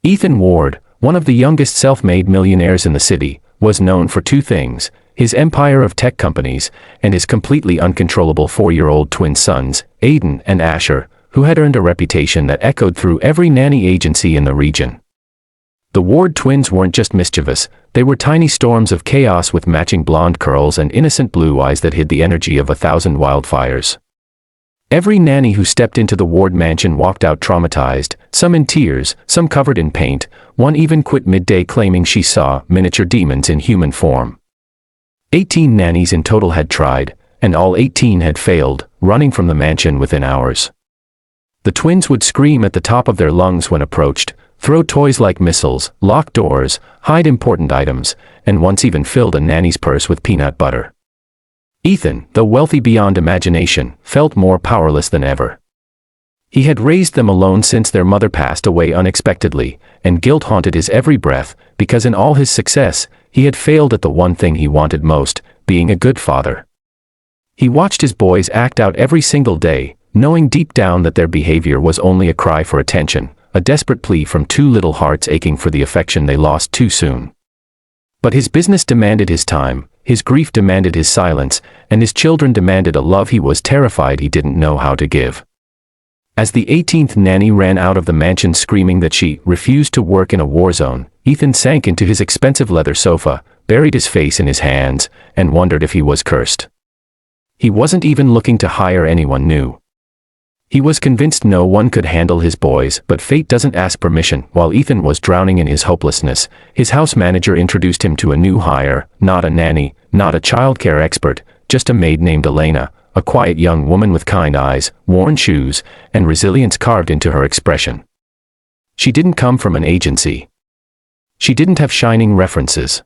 Ethan Ward, one of the youngest self-made millionaires in the city, was known for two things: his empire of tech companies and his completely uncontrollable 4-year-old twin sons, Aiden and Asher, who had earned a reputation that echoed through every nanny agency in the region. The Ward twins weren't just mischievous, they were tiny storms of chaos with matching blonde curls and innocent blue eyes that hid the energy of 1,000 wildfires. Every nanny who stepped into the Ward mansion walked out traumatized, some in tears, some covered in paint, one even quit midday claiming she saw miniature demons in human form. 18 nannies in total had tried, and all 18 had failed, running from the mansion within hours. The twins would scream at the top of their lungs when approached, throw toys like missiles, lock doors, hide important items, and once even filled a nanny's purse with peanut butter. Ethan, though wealthy beyond imagination, felt more powerless than ever. He had raised them alone since their mother passed away unexpectedly, and guilt haunted his every breath, because in all his success, he had failed at the one thing he wanted most, being a good father. He watched his boys act out every single day, knowing deep down that their behavior was only a cry for attention, a desperate plea from two little hearts aching for the affection they lost too soon. But his business demanded his time, his grief demanded his silence, and his children demanded a love he was terrified he didn't know how to give. As the 18th nanny ran out of the mansion screaming that she refused to work in a war zone, Ethan sank into his expensive leather sofa, buried his face in his hands, and wondered if he was cursed. He wasn't even looking to hire anyone new. He was convinced no one could handle his boys, but fate doesn't ask permission. While Ethan was drowning in his hopelessness, his house manager introduced him to a new hire, not a nanny, not a childcare expert, just a maid named Elena, a quiet young woman with kind eyes, worn shoes, and resilience carved into her expression. She didn't come from an agency. She didn't have shining references.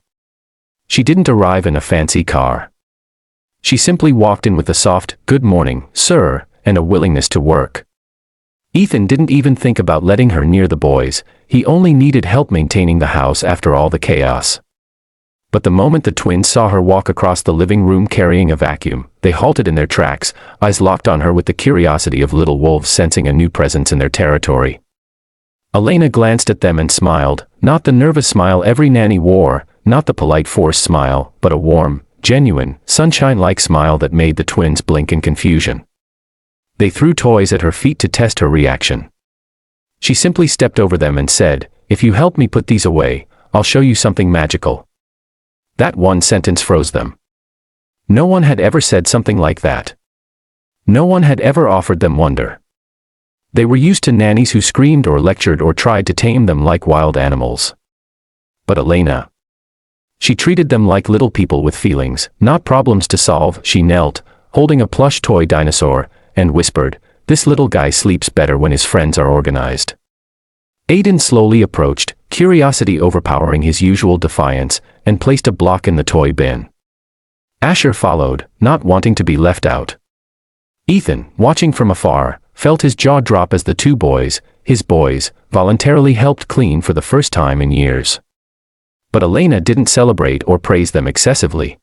She didn't arrive in a fancy car. She simply walked in with a soft, "Good morning, sir," and a willingness to work. Ethan didn't even think about letting her near the boys, he only needed help maintaining the house after all the chaos. But the moment the twins saw her walk across the living room carrying a vacuum, they halted in their tracks, eyes locked on her with the curiosity of little wolves sensing a new presence in their territory. Elena glanced at them and smiled, not the nervous smile every nanny wore, not the polite forced smile, but a warm, genuine, sunshine-like smile that made the twins blink in confusion. They threw toys at her feet to test her reaction. She simply stepped over them and said, "If you help me put these away, I'll show you something magical." That one sentence froze them. No one had ever said something like that. No one had ever offered them wonder. They were used to nannies who screamed or lectured or tried to tame them like wild animals. But Elena, she treated them like little people with feelings, not problems to solve. She knelt, holding a plush toy dinosaur, and whispered, "This little guy sleeps better when his friends are organized." Aiden slowly approached, curiosity overpowering his usual defiance, and placed a block in the toy bin. Asher followed, not wanting to be left out. Ethan, watching from afar, felt his jaw drop as the two boys, his boys, voluntarily helped clean for the first time in years. But Elena didn't celebrate or praise them excessively.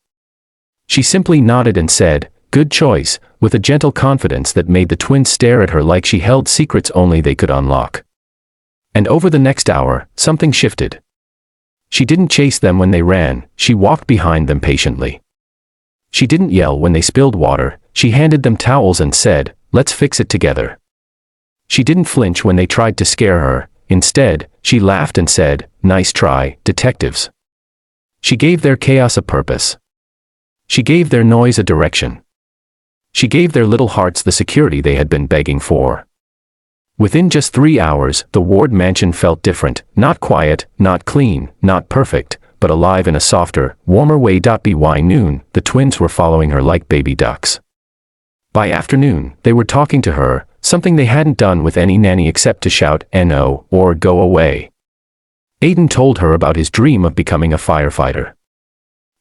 She simply nodded and said, "Good choice," with a gentle confidence that made the twins stare at her like she held secrets only they could unlock. And over the next hour, something shifted. She didn't chase them when they ran, she walked behind them patiently. She didn't yell when they spilled water, she handed them towels and said, "Let's fix it together." She didn't flinch when they tried to scare her, instead, she laughed and said, "Nice try, detectives." She gave their chaos a purpose. She gave their noise a direction. She gave their little hearts the security they had been begging for. Within just 3 hours, the Ward mansion felt different, not quiet, not clean, not perfect, but alive in a softer, warmer way. By noon, the twins were following her like baby ducks. By afternoon, they were talking to her, something they hadn't done with any nanny except to shout "No" or "Go away." Aiden told her about his dream of becoming a firefighter.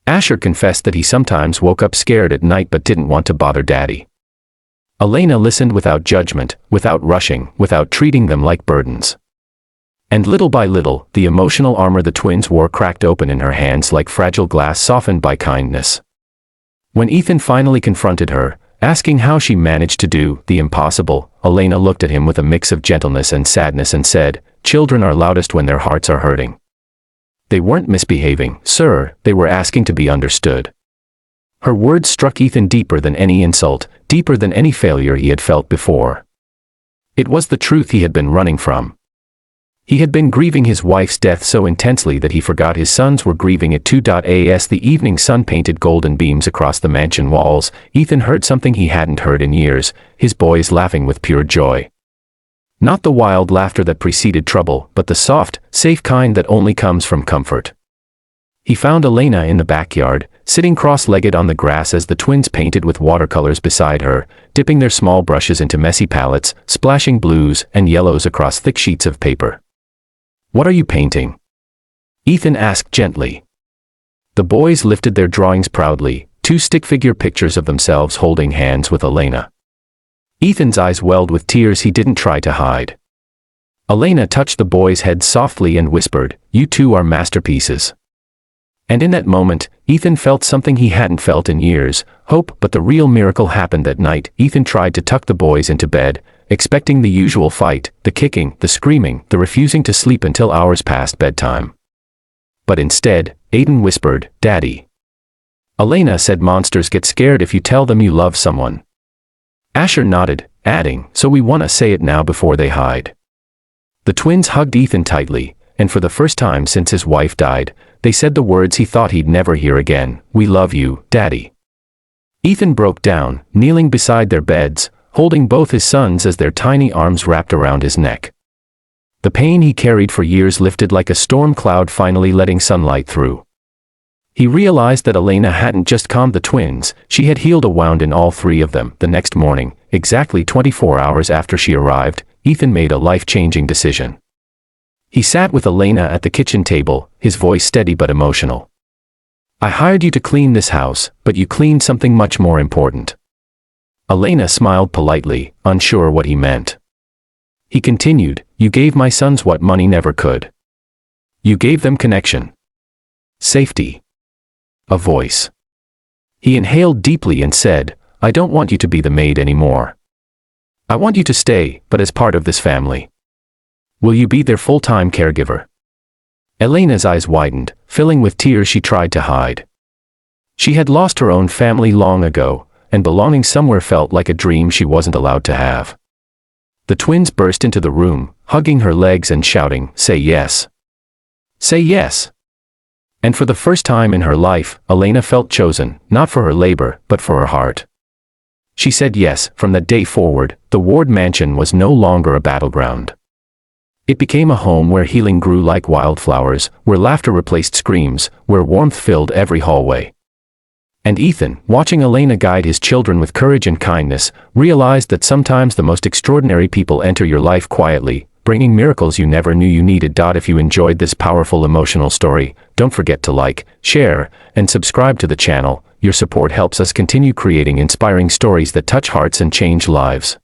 Asher confessed that he sometimes woke up scared at night but didn't want to bother Daddy. Elena listened without judgment, without rushing, without treating them like burdens. And little by little, the emotional armor the twins wore cracked open in her hands like fragile glass softened by kindness. When Ethan finally confronted her, Asking how she managed to do the impossible, Elena looked at him with a mix of gentleness and sadness and said, "Children are loudest when their hearts are hurting." They weren't misbehaving, sir, they were asking to be understood. Her words struck Ethan deeper than any insult, deeper than any failure he had felt before. It was the truth he had been running from. He had been grieving his wife's death so intensely that he forgot his sons were grieving it too. As the evening sun painted golden beams across the mansion walls, Ethan heard something he hadn't heard in years, his boys laughing with pure joy. Not the wild laughter that preceded trouble, but the soft, safe kind that only comes from comfort. He found Elena in the backyard, sitting cross-legged on the grass as the twins painted with watercolors beside her, dipping their small brushes into messy palettes, splashing blues and yellows across thick sheets of paper. "What are you painting?" Ethan asked gently. The boys lifted their drawings proudly, two stick-figure pictures of themselves holding hands with Elena. Ethan's eyes welled with tears he didn't try to hide. Elena touched the boy's head softly and whispered, "You two are masterpieces." And in that moment, Ethan felt something he hadn't felt in years, hope. But the real miracle happened that night. Ethan tried to tuck the boys into bed, expecting the usual fight, the kicking, the screaming, the refusing to sleep until hours past bedtime. But instead, Aiden whispered, "Daddy." Elena said, "Monsters get scared if you tell them you love someone." Asher nodded, adding, "So we want to say it now before they hide." The twins hugged Ethan tightly, and for the first time since his wife died, they said the words he thought he'd never hear again, "We love you, Daddy." Ethan broke down, kneeling beside their beds, holding both his sons as their tiny arms wrapped around his neck. The pain he carried for years lifted like a storm cloud, finally letting sunlight through. He realized that Elena hadn't just calmed the twins, she had healed a wound in all three of them. The next morning, exactly 24 hours after she arrived, Ethan made a life-changing decision. He sat with Elena at the kitchen table, his voice steady but emotional. "I hired you to clean this house, but you cleaned something much more important." Elena smiled politely, unsure what he meant. He continued, "You gave my sons what money never could. You gave them connection. Safety. A voice." He inhaled deeply and said, "I don't want you to be the maid anymore. I want you to stay, but as part of this family. Will you be their full-time caregiver?" Elena's eyes widened, filling with tears she tried to hide. She had lost her own family long ago, and belonging somewhere felt like a dream she wasn't allowed to have. The twins burst into the room, hugging her legs and shouting, "Say yes! Say yes!" And for the first time in her life, Elena felt chosen, not for her labor, but for her heart. She said yes. From that day forward, the Ward mansion was no longer a battleground. It became a home where healing grew like wildflowers, where laughter replaced screams, where warmth filled every hallway. And Ethan, watching Elena guide his children with courage and kindness, realized that sometimes the most extraordinary people enter your life quietly, bringing miracles you never knew you needed. If you enjoyed this powerful emotional story, don't forget to like, share, and subscribe to the channel. Your support helps us continue creating inspiring stories that touch hearts and change lives.